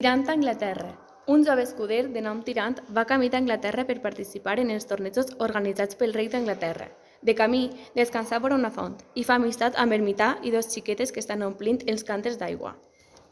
Tirant a Anglaterra. Un jove escuder de nom Tirant va camí d'Anglaterra per participar en els tornejos organitzats pel rei d'Anglaterra. De camí, descansar vora una font i fa amistat amb ermità i dos xiquetes que estan omplint els cànters d'aigua.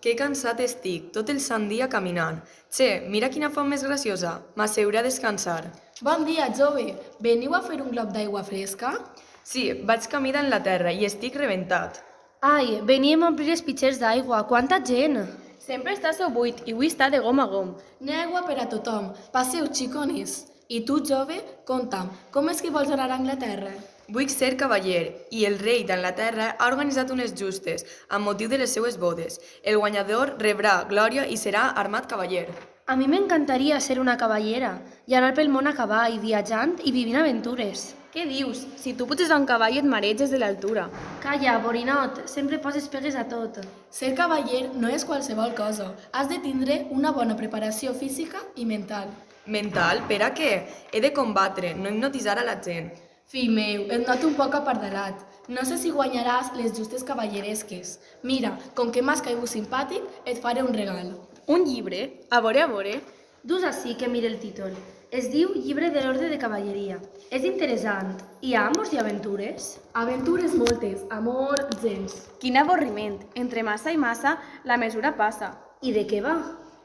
Que cansat estic, tot el sant dia caminant. Che, mira quina font més graciosa, m'asseuré a descansar. Bon dia, jove. Veniu a fer un glob d'aigua fresca? Sí, vaig camí d'Anglaterra i estic rebentat. Ai, veníem a omplir els pitxers d'aigua. Quanta gent! Sempre està so buit i avui està de gom a gom. N'hi ha aigua per a tothom. Passeu, xicones. I tu, jove, conta'm, com és que vols anar a Anglaterra? Vull ser cavaller i el rei d'Anglaterra ha organitzat unes justes amb motiu de les seues bodes. El guanyador rebrà glòria i serà armat cavaller. A mi m'encantaria ser una cavallera i anar pel món a cavall, viatjant i vivint aventures. Què dius? Si tu puges a un cavall et mareges de l'altura. Calla, borinot, sempre poses pegues a tot. Ser cavaller no és qualsevol cosa. Has de tindre una bona preparació física i mental. Mental? Per a què? He de combatre, no hipnotitzar a la gent. Fill meu, et noto un poc apardalat. No sé si guanyaràs les justes cavalleresques. Mira, com que m'has caigut simpàtic, et faré un regal. Un llibre? A veure. Dus ací que mire el títol. Es diu Llibre de l'Orde de Cavalleria. És interessant. Hi ha amos i aventures? Aventures moltes, amor, gens. Quin avorriment. Entre massa i massa, la mesura passa. I de què va?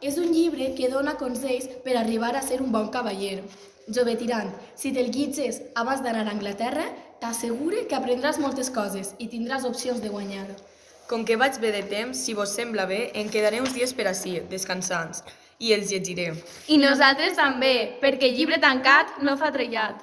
És un llibre que dona consells per arribar a ser un bon cavaller. Jove tirant, si te'l llitges abans d'anar a Anglaterra, t'assegure que aprendràs moltes coses i tindràs opcions de guanyar. Com que vaig bé de temps, si vos sembla bé, em quedaré uns dies per ací, descansants, i els llegiré. I nosaltres també, perquè llibre tancat no fa trellat.